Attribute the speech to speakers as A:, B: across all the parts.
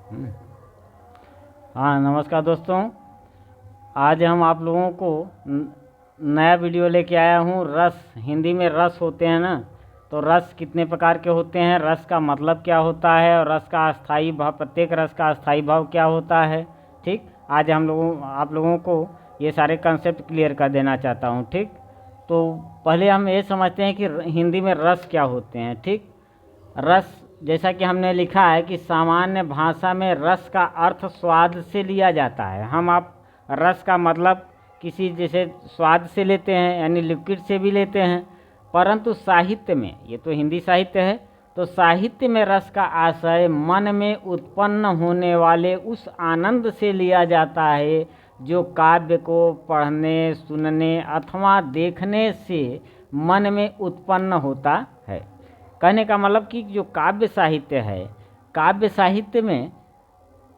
A: हम्म। हाँ, नमस्कार दोस्तों। आज हम आप लोगों को नया वीडियो लेके आया हूँ। रस, हिंदी में रस होते हैं ना, तो रस कितने प्रकार के होते हैं, रस का मतलब क्या होता है और रस का अस्थाई भाव, प्रत्येक रस का अस्थाई भाव क्या होता है। ठीक, आज आप लोगों को ये सारे कंसेप्ट क्लियर कर देना चाहता हूँ। ठीक, तो पहले हम ये समझते हैं कि हिंदी में रस क्या होते हैं। ठीक, रस, जैसा कि हमने लिखा है कि सामान्य भाषा में रस का अर्थ स्वाद से लिया जाता है। हम आप रस का मतलब किसी जैसे स्वाद से लेते हैं, यानी लिक्विड से भी लेते हैं, परंतु साहित्य में, ये तो हिंदी साहित्य है, तो साहित्य में रस का आशय मन में उत्पन्न होने वाले उस आनंद से लिया जाता है जो काव्य को पढ़ने, सुनने अथवा देखने से मन में उत्पन्न होता है। कहने का मतलब कि जो काव्य साहित्य है, काव्य साहित्य में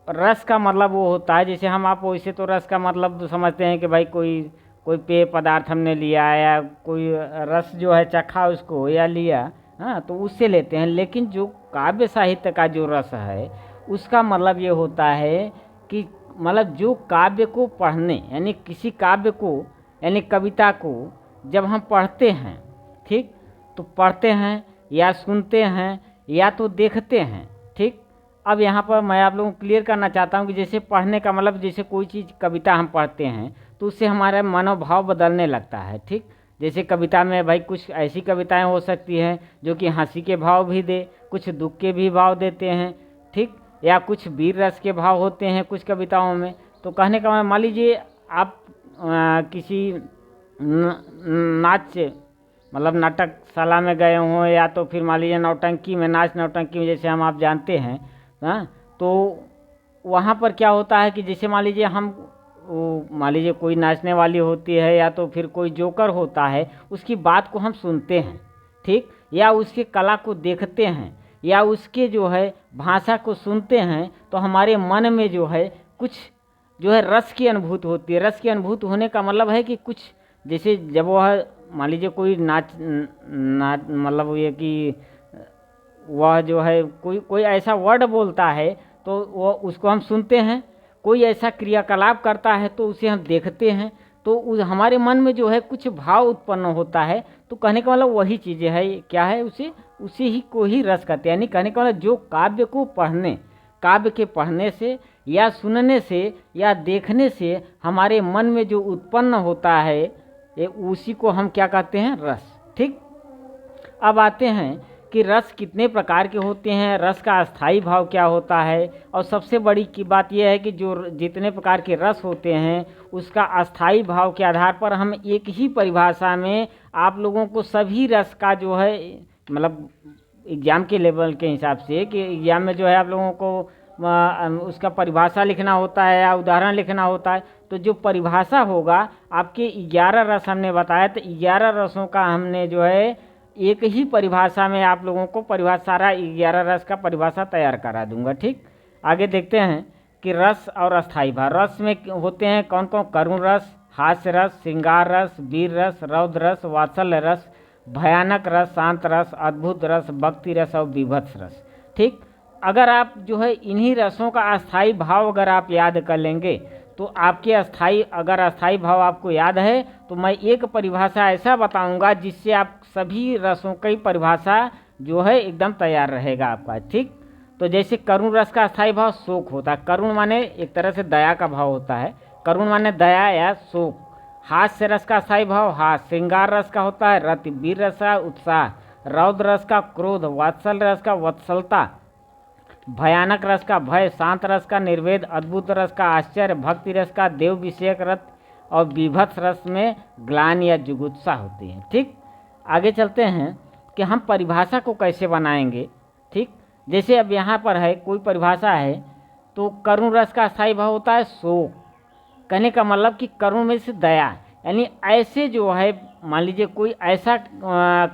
A: रस का मतलब वो होता है, जैसे हम आप वैसे तो रस का मतलब समझते हैं कि भाई कोई कोई पेय पदार्थ हमने लिया या कोई रस जो है चखा उसको या लिया, हाँ, तो उससे लेते हैं। लेकिन जो काव्य साहित्य का जो रस है उसका मतलब ये होता है कि मतलब जो काव्य को पढ़ने, यानी किसी काव्य को, यानी कविता को जब हम पढ़ते हैं, ठीक, तो पढ़ते हैं या सुनते हैं या तो देखते हैं। ठीक, अब यहाँ पर मैं आप लोगों को क्लियर करना चाहता हूँ कि जैसे पढ़ने का मतलब, जैसे कोई चीज़ कविता हम पढ़ते हैं तो उससे हमारा मनोभाव बदलने लगता है। ठीक, जैसे कविता में भाई कुछ ऐसी कविताएं हो सकती हैं जो कि हंसी के भाव भी दे, कुछ दुख के भी भाव देते हैं। ठीक, या कुछ वीर रस के भाव होते हैं कुछ कविताओं में। तो कहने का मतलब, मान लीजिए आप किसी नाच, मतलब नाटकशाला में गए हों, या तो फिर मान लीजिए नौटंकी में, नाच नौटंकी में जैसे हम आप जानते हैं, हाँ, तो वहाँ पर क्या होता है कि जैसे मान लीजिए हम, मान लीजिए कोई नाचने वाली होती है या तो फिर कोई जोकर होता है, उसकी बात को हम सुनते हैं, ठीक, या उसकी कला को देखते हैं या उसके जो है भाषा को सुनते हैं, तो हमारे मन में जो है कुछ जो है रस की अनुभूति होती है। रस की अनुभूति होने का मतलब है कि कुछ, जैसे जब वह मान लीजिए कोई नाच मतलब ये कि वह जो है कोई कोई ऐसा वर्ड बोलता है तो वो उसको हम सुनते हैं, कोई ऐसा क्रियाकलाप करता है तो उसे हम देखते हैं, तो उस हमारे मन में जो है कुछ भाव उत्पन्न होता है। तो कहने का मतलब वही चीज़ें है, क्या है, उसे ही को ही रस कहते हैं। यानी कहने का मतलब जो काव्य को पढ़ने, काव्य के पढ़ने से या सुनने से या देखने से हमारे मन में जो उत्पन्न होता है, ये उसी को हम क्या कहते हैं, रस। ठीक, अब आते हैं कि रस कितने प्रकार के होते हैं, रस का अस्थाई भाव क्या होता है, और सबसे बड़ी की बात यह है कि जो जितने प्रकार के रस होते हैं उसका अस्थाई भाव के आधार पर हम एक ही परिभाषा में आप लोगों को सभी रस का जो है, मतलब एग्ज़ाम के लेवल के हिसाब से, कि एग्ज़ाम में जो है आप लोगों को उसका परिभाषा लिखना होता है या उदाहरण लिखना होता है, तो जो परिभाषा होगा, आपके 11 रस हमने बताया, तो 11 रसों का हमने जो है एक ही परिभाषा में आप लोगों को परिभाषा, सारा 11 रस का परिभाषा तैयार करा दूंगा। ठीक, आगे देखते हैं कि रस और अस्थाई भाव। रस में होते हैं कौन कौन, करुण रस, हास्य रस, श्रृंगार रस, वीर रस, रौद्र रस, वात्सल्य रस, भयानक रस, शांत रस, अद्भुत रस, भक्ति रस और विभत्स रस। ठीक, अगर आप जो है इन्हीं रसों का अस्थाई भाव अगर आप याद कर लेंगे तो आपके अस्थाई, अगर अस्थाई भाव आपको याद है तो मैं एक परिभाषा ऐसा बताऊंगा जिससे आप सभी रसों की परिभाषा जो है एकदम तैयार रहेगा आपका। ठीक, तो जैसे करुण रस का अस्थाई भाव शोक होता है। करुण माने एक तरह से दया का भाव होता है, करुण माने दया या शोक। हास्य रस का अस्थाई भाव हास्य। श्रृंगार रस का होता है रति। वीर रस का उत्साह। रौद्र रस का क्रोध। वात्सल्य रस का वत्सलता। भयानक रस का भय। शांत रस का निर्वेद। अद्भुत रस का आश्चर्य। भक्ति रस का देव विषयक रस। और विभत्स रस में ग्लानि या जुगुप्सा होती है। ठीक, आगे चलते हैं कि हम परिभाषा को कैसे बनाएंगे। ठीक, जैसे अब यहाँ पर है कोई परिभाषा है, तो करुण रस का अस्थाई भाव होता है शोक। कहने का मतलब कि करुण में से दया, यानी ऐसे जो है मान लीजिए कोई ऐसा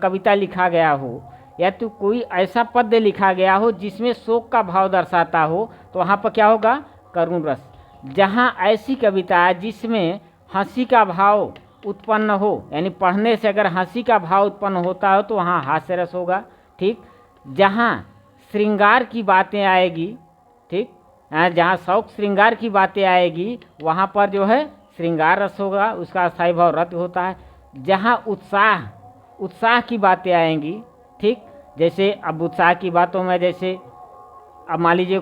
A: कविता लिखा गया हो या तो कोई ऐसा पद्य लिखा गया हो जिसमें शोक का भाव दर्शाता हो, तो वहाँ पर क्या होगा, करुण रस। जहाँ ऐसी कविता है जिसमें हंसी का भाव उत्पन्न हो, यानी पढ़ने से अगर हंसी का भाव उत्पन्न होता हो तो वहाँ हास्य रस होगा। ठीक, जहाँ श्रृंगार की बातें आएगी, ठीक, जहाँ शौक श्रृंगार की बातें आएगी वहाँ पर जो है श्रृंगार रस होगा, उसका अस्थाई भाव रति होता है। जहाँ उत्साह की बातें आएंगी, ठीक, जैसे अब उत्साह की बातों में जैसे अब मान लीजिए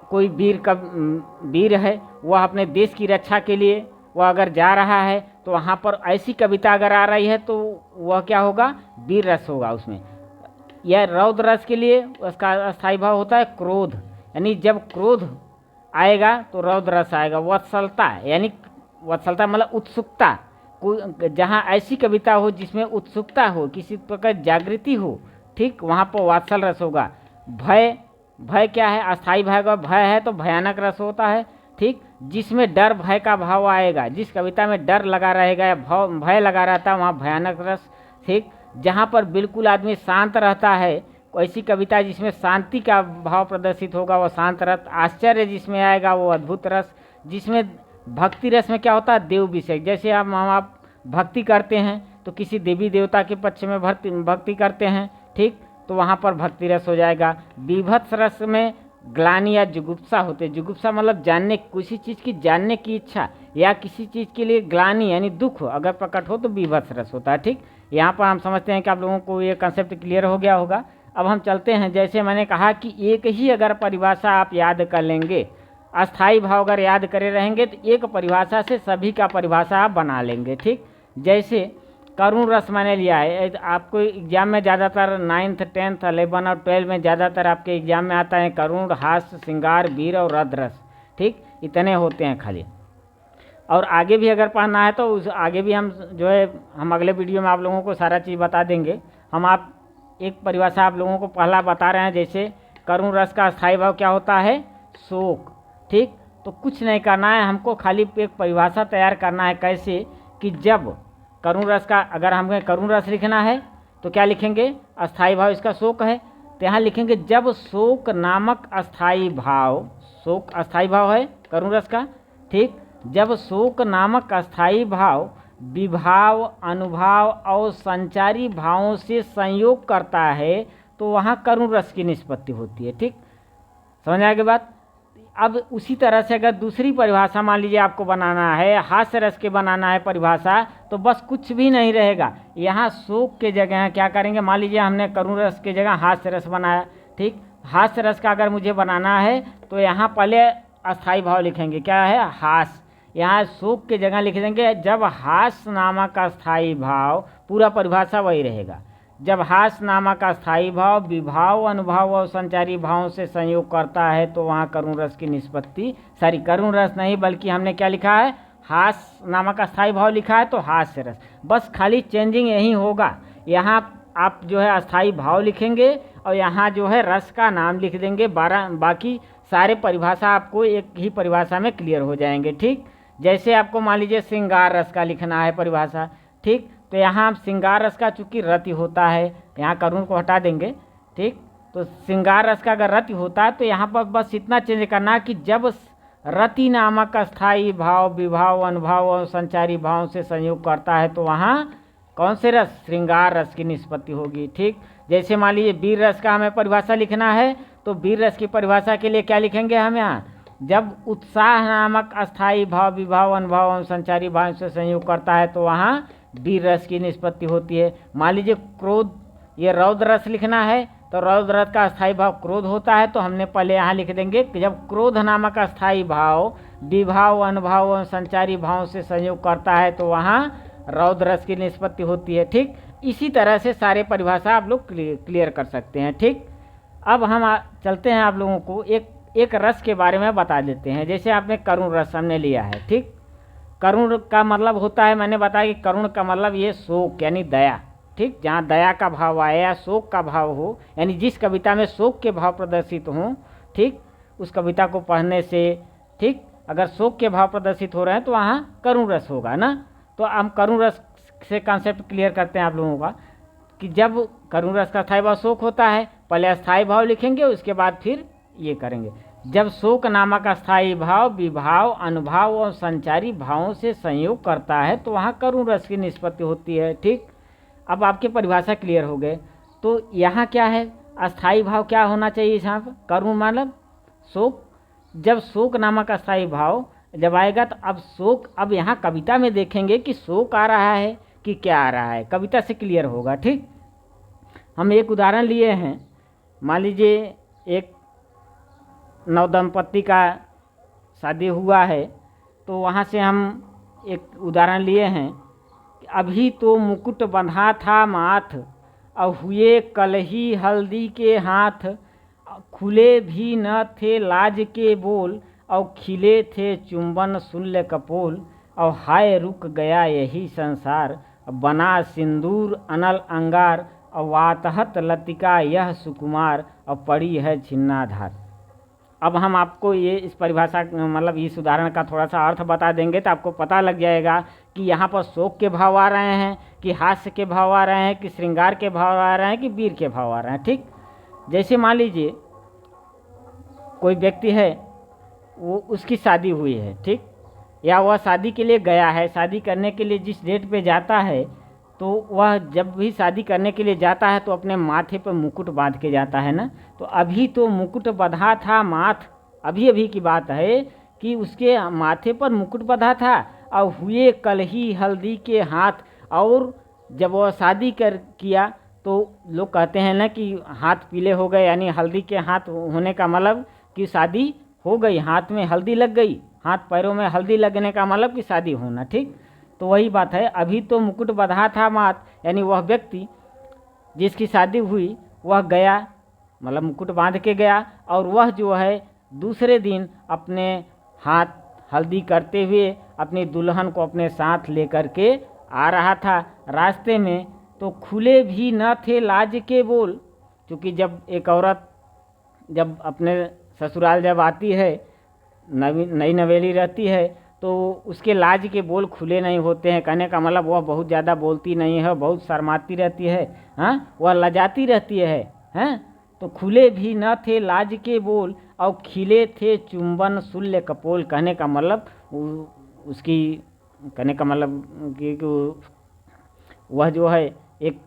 A: कोई वीर है, वह अपने देश की रक्षा के लिए वह अगर जा रहा है तो वहाँ पर ऐसी कविता अगर आ रही है तो वह क्या होगा, वीर रस होगा उसमें। यह रौद्र रस के लिए उसका अस्थाई भाव होता है क्रोध, यानी जब क्रोध आएगा तो रौद्र रस आएगा। वत्सलता यानी वत्सलता मतलब उत्सुकता, जहाँ ऐसी कविता हो जिसमें उत्सुकता हो, किसी प्रकार जागृति हो, ठीक, वहाँ पर वात्सल रस होगा। भय क्या है, अस्थाई भाव भय है तो भयानक रस होता है, ठीक, जिसमें डर भय का भाव आएगा, जिस कविता में डर लगा रहेगा या भय लगा रहता है वहाँ भयानक रस, ठीक। जहाँ पर बिल्कुल आदमी शांत रहता है, ऐसी कविता जिसमें शांति का भाव प्रदर्शित होगा वो शांत रस। आश्चर्य जिसमें आएगा वो अद्भुत रस। जिसमें भक्ति रस में क्या होता है, देव विषय, जैसे आप भक्ति करते हैं तो किसी देवी देवता के पक्ष में भक्ति करते हैं, ठीक, तो वहाँ पर भक्ति रस हो जाएगा। बीभत्स रस में ग्लानि या जुगुप्सा होते, जुगुप्सा मतलब जानने, किसी चीज़ की जानने की इच्छा या किसी चीज़ के लिए ग्लानि यानी दुख अगर प्रकट हो तो बीभत्स रस होता है, ठीक। यहाँ पर हम समझते हैं कि आप लोगों को ये कंसेप्ट क्लियर हो गया होगा। अब हम चलते हैं, जैसे मैंने कहा कि एक ही अगर परिभाषा आप याद कर लेंगे, अस्थाई भाव अगर याद करे रहेंगे तो एक परिभाषा से सभी का परिभाषा आप बना लेंगे, ठीक। जैसे करुण रस मैंने लिया है, आपको एग्जाम में ज़्यादातर 9th 10th 11 और 12 में ज़्यादातर आपके एग्जाम में आता है करुण, हास्य, श्रृंगार, वीर और रद रस, ठीक, इतने होते हैं खाली। और आगे भी अगर पढ़ना है तो उस आगे भी हम जो है हम अगले वीडियो में आप लोगों को सारा चीज़ बता देंगे। हम आप एक परिभाषा आप लोगों को पहला बता रहे हैं, जैसे करुण रस का अस्थाई भाव क्या होता है, शोक, ठीक। तो कुछ नहीं करना है, हमको खाली एक परिभाषा तैयार करना है, कैसे कि जब करुण रस का अगर हमें करुण रस लिखना है तो क्या लिखेंगे, अस्थाई भाव इसका शोक है, तो यहाँ लिखेंगे जब शोक नामक अस्थाई भाव, शोक अस्थाई भाव है करुण रस का, ठीक, जब शोक नामक अस्थाई भाव विभाव, अनुभाव और संचारी भावों से संयोग करता है तो वहाँ करुण रस की निष्पत्ति होती है, ठीक, समझ आ गई बात। अब उसी तरह से अगर दूसरी परिभाषा मान लीजिए आपको बनाना है, हास्य रस के बनाना है परिभाषा, तो बस कुछ भी नहीं रहेगा, यहाँ शोक के जगह क्या करेंगे, मान लीजिए हमने करुण रस के जगह हास्य रस बनाया, ठीक, हास्य रस का अगर मुझे बनाना है तो यहाँ पहले अस्थाई भाव लिखेंगे, क्या है, हास्य, यहाँ शोक के जगह लिख देंगे जब हास्य नामक अस्थाई भाव, पूरा परिभाषा वही रहेगा, जब हास्य नामक अस्थाई भाव विभाव, अनुभाव और संचारी भावों से संयोग करता है तो वहाँ करुण रस की निष्पत्ति, सॉरी करुण रस नहीं बल्कि हमने क्या लिखा है, हास्य नामक अस्थाई भाव लिखा है तो हास्य रस, बस खाली चेंजिंग यही होगा, यहाँ आप जो है अस्थाई भाव लिखेंगे और यहाँ जो है रस का नाम लिख देंगे, बाकी सारे परिभाषा आपको एक ही परिभाषा में क्लियर हो जाएंगे, ठीक। जैसे आपको मान लीजिए श्रृंगार रस का लिखना है परिभाषा, ठीक, तो यहाँ श्रृंगार रस का चूंकि रति होता है, यहाँ करुण को हटा देंगे, ठीक, तो श्रृंगार रस का अगर रति होता है तो यहाँ पर बस इतना चेंज करना कि जब रति नामक अस्थाई भाव विभाव, अनुभाव और संचारी भाव से संयोग करता है तो वहाँ कौन से रस, श्रृंगार रस की निष्पत्ति होगी, ठीक। जैसे मान लीजिए वीर रस का हमें परिभाषा लिखना है तो वीर रस की परिभाषा के लिए क्या लिखेंगे हम यहाँ, जब उत्साह नामक अस्थाई भाव विभाव, अनुभाव और संचारी भाव से संयोग करता है तो वहाँ वीर रस की निष्पत्ति होती है। मान लीजिए क्रोध, ये रौद्र रस लिखना है तो रौद्र रस का अस्थाई भाव क्रोध होता है, तो हमने पहले यहाँ लिख देंगे कि जब क्रोध नामक अस्थाई भाव विभाव, अनुभाव और संचारी भाव से संयोग करता है तो वहाँ रौद्र रस की निष्पत्ति होती है, ठीक। इसी तरह से सारे परिभाषा आप लोग क्लियर कर सकते हैं, ठीक। अब हम चलते हैं, आप लोगों को एक रस के बारे में बता देते हैं। जैसे आपने करुण रस हमने लिया है, ठीक, करुण का मतलब होता है, मैंने बताया कि करुण का मतलब ये शोक यानी दया, ठीक, जहाँ दया का भाव आए या शोक का भाव हो, यानी जिस कविता में शोक के भाव प्रदर्शित हों, ठीक, उस कविता को पढ़ने से, ठीक, अगर शोक के भाव प्रदर्शित हो रहे हैं तो वहाँ करुण रस होगा ना। तो हम करुण रस से कॉन्सेप्ट क्लियर करते हैं आप लोगों का कि जब करुण रस का अस्थाई भाव शोक होता है, पहले अस्थाई भाव लिखेंगे उसके बाद फिर ये करेंगे, जब शोक नामक अस्थाई भाव विभाव, अनुभाव और संचारी भावों से संयोग करता है तो वहाँ करुण रस की निष्पत्ति होती है, ठीक। अब आपके परिभाषा क्लियर हो गए, तो यहाँ क्या है, अस्थाई भाव क्या होना चाहिए यहाँ पर, करुण मतलब शोक, जब शोक नामक अस्थाई भाव जब आएगा तो अब शोक, अब यहाँ कविता में देखेंगे कि शोक आ रहा है कि क्या आ रहा है, कविता से क्लियर होगा। ठीक, हम एक उदाहरण लिए हैं, मान लीजिए एक नवदंपति का शादी हुआ है, तो वहाँ से हम एक उदाहरण लिए हैं कि अभी तो मुकुट बंधा था माथ, अब हुए कल ही हल्दी के हाथ, खुले भी न थे लाज के बोल, और खिले थे चुंबन शूल्य कपोल, और हाय रुक गया यही संसार, बना सिंदूर अनल अंगार, और वातहत लतिका यह सुकुमार, और पड़ी है छिन्नाधार। अब हम आपको ये इस परिभाषा मतलब इस उदाहरण का थोड़ा सा अर्थ बता देंगे तो आपको पता लग जाएगा कि यहाँ पर शोक के भाव आ रहे हैं कि हास्य के भाव आ रहे हैं कि श्रृंगार के भाव आ रहे हैं कि वीर के भाव आ रहे हैं। ठीक, जैसे मान लीजिए कोई व्यक्ति है, वो उसकी शादी हुई है, ठीक, या वह शादी के लिए गया है, शादी करने के लिए जिस डेट पे जाता है, तो वह जब भी शादी करने के लिए जाता है तो अपने माथे पर मुकुट बांध के जाता है ना। तो अभी तो मुकुट बंधा था माथ, अभी अभी की बात है कि उसके माथे पर मुकुट बंधा था, और हुए कल ही हल्दी के हाथ, और जब वह शादी किया तो लोग कहते हैं ना कि हाथ पीले हो गए, यानी हल्दी के हाथ होने का मतलब कि शादी हो गई, हाथ में हल्दी लग गई, हाथ पैरों में हल्दी लगने का मतलब कि शादी होना। ठीक, तो वही बात है, अभी तो मुकुट बंधा था माथ, यानी वह व्यक्ति जिसकी शादी हुई वह गया, मतलब मुकुट बांध के गया, और वह जो है दूसरे दिन अपने हाथ हल्दी करते हुए अपनी दुल्हन को अपने साथ लेकर के आ रहा था। रास्ते में तो खुले भी न थे लाज के बोल, क्योंकि जब एक औरत जब अपने ससुराल जब आती है, नई नवेली रहती है, तो उसके लाज के बोल खुले नहीं होते हैं। कहने का मतलब वह बहुत ज़्यादा बोलती नहीं है, बहुत शर्माती रहती है, हाँ, वह लजाती रहती है, हैं। तो खुले भी न थे लाज के बोल, और खिले थे चुंबन शूल्य कपोल। कहने का मतलब उसकी कहने का मतलब कि वह जो है एक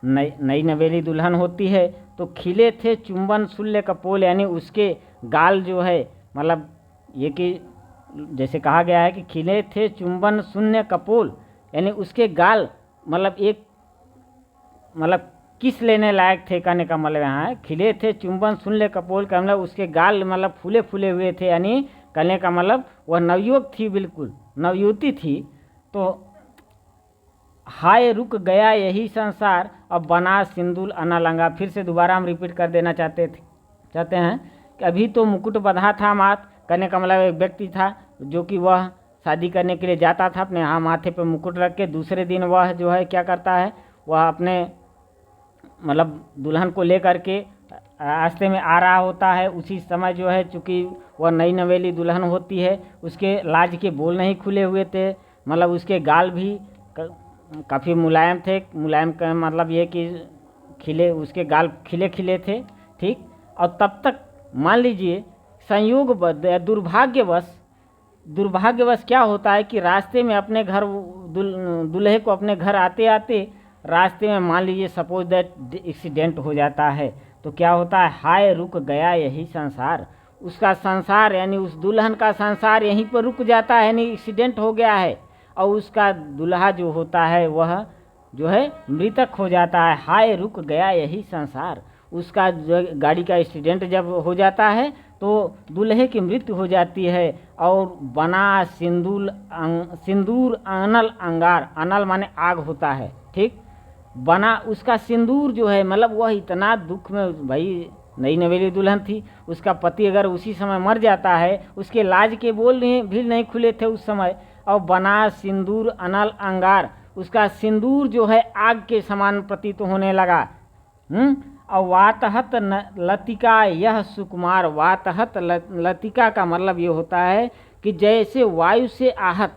A: नई नवेली दुल्हन होती है, तो खिले थे चुंबन शूल्य कपोल, यानी उसके गाल जो है, मतलब ये कि जैसे कहा गया है कि खिले थे चुंबन शून्य कपोल, यानी उसके गाल मतलब एक मतलब किस लेने लायक थे। कहने का मतलब यहाँ है खिले थे चुंबन शून्य कपोल का मतलब उसके गाल मतलब फूले फूले हुए थे, यानी कहने का मतलब वह नवयुवक थी, बिल्कुल नवयुवती थी। तो हाय रुक गया यही संसार, अब बना सिंदूल अनालंगा। फिर से दोबारा हम रिपीट कर देना चाहते हैं कि अभी तो मुकुट बंधा था माथ, कहने का मतलब एक व्यक्ति था जो कि वह शादी करने के लिए जाता था, अपने यहाँ माथे पे मुकुट रख के। दूसरे दिन वह जो है क्या करता है, वह अपने मतलब दुल्हन को लेकर के रास्ते में आ रहा होता है। उसी समय जो है चूँकि वह नई नवेली दुल्हन होती है, उसके लाज के बोल नहीं खुले हुए थे, मतलब उसके गाल भी काफ़ी मुलायम थे। मुलायम का मतलब ये कि खिले, उसके गाल खिले खिले थे। ठीक, और तब तक मान लीजिए संयोग दुर्भाग्यवश क्या होता है कि रास्ते में अपने घर दूल्हे को अपने घर आते आते रास्ते में मान लीजिए सपोज दैट एक्सीडेंट हो जाता है, तो क्या होता है, हाय रुक गया यही संसार। उसका संसार यानी उस दुल्हन का संसार यहीं पर रुक जाता है, यानी एक्सीडेंट हो गया है, और उसका दूल्हा जो होता है वह जो है मृतक हो जाता है। हाय रुक गया यही संसार। उसका जो गाड़ी का एक्सीडेंट जब हो जाता है तो दूल्हे की मृत्यु हो जाती है, और बना सिंदूर अनल अंगार, अनल माने आग होता है। ठीक, बना उसका सिंदूर जो है मतलब वह इतना दुख में, भाई नई नवेली दुल्हन थी, उसका पति अगर उसी समय मर जाता है, उसके लाज के बोल भी नहीं खुले थे उस समय। और बना सिंदूर अनल अंगार, उसका सिंदूर जो है आग के समान प्रतीत होने लगा। और वातहत लतिका यह सुकुमार। वातहत लतिका का मतलब ये होता है कि जैसे वायु से आहत,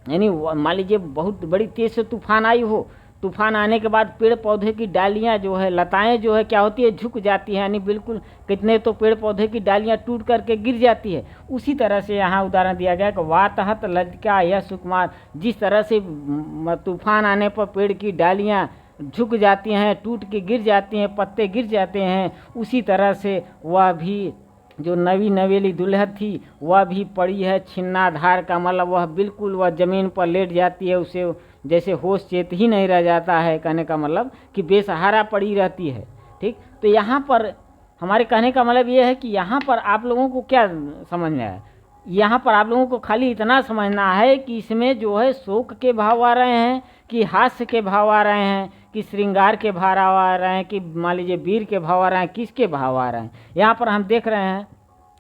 A: यानी मान लीजिए बहुत बड़ी तेज से तूफान आई हो, तूफान आने के बाद पेड़ पौधे की डालियां जो है, लताएं जो है क्या होती है, झुक जाती हैं, यानी बिल्कुल कितने तो पेड़ पौधे की डालियां टूट करके गिर जाती है। उसी तरह से यहाँ उदाहरण दिया गया कि वातहत लतिका यह सुकुमार। जिस तरह से तूफान आने पर पेड़ की डालियां झुक जाती हैं, टूट के गिर जाती हैं, पत्ते गिर जाते हैं, उसी तरह से वह भी जो नवी नवेली दुल्हन थी वह भी पड़ी है छिन्नाधार का, मतलब वह बिल्कुल वह ज़मीन पर लेट जाती है, उसे जैसे होश चेत ही नहीं रह जाता है। कहने का मतलब कि बेसहारा पड़ी रहती है। ठीक, तो यहाँ पर हमारे कहने का मतलब ये है कि यहाँ पर आप लोगों को क्या समझ में आया, यहाँ पर आप लोगों को खाली इतना समझना है कि इसमें जो है शोक के भाव आ रहे हैं कि हास्य के भाव आ रहे हैं कि श्रृंगार के भाव आ रहे हैं कि मान लीजिए वीर के भाव आ रहे हैं, किसके भाव आ रहे हैं। यहाँ पर हम देख रहे हैं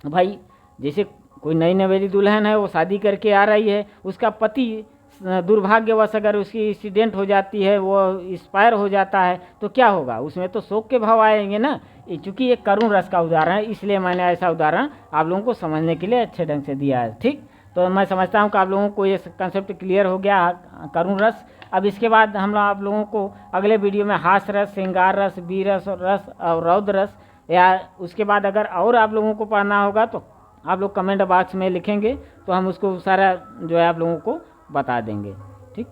A: भाई, जैसे कोई नई नवेली दुल्हन है, वो शादी करके आ रही है, उसका पति दुर्भाग्यवश अगर उसकी एक्सीडेंट हो जाती है, वो एक्सपायर हो जाता है, तो क्या होगा, उसमें तो शोक के भाव आएंगे ना। चूँकि एक करुण रस का उदाहरण है, इसलिए मैंने ऐसा उदाहरण आप लोगों को समझने के लिए अच्छे ढंग से दिया है। ठीक, तो मैं समझता हूँ कि आप लोगों को ये कंसेप्ट क्लियर हो गया करुण रस। अब इसके बाद हम आप लोगों को अगले वीडियो में हास रस, श्रृंगार रस, वीर रस और रौद्र रस, या उसके बाद अगर और आप लोगों को पढ़ना होगा तो आप लोग कमेंट बॉक्स में लिखेंगे, तो हम उसको सारा जो है आप लोगों को बता देंगे। ठीक,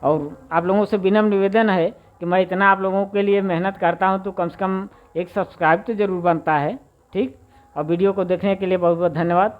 A: और आप लोगों से विनम्र निवेदन है कि मैं इतना आप लोगों के लिए मेहनत करता हूं, तो कम से कम एक सब्सक्राइब तो ज़रूर बनता है। ठीक, और वीडियो को देखने के लिए बहुत बहुत धन्यवाद।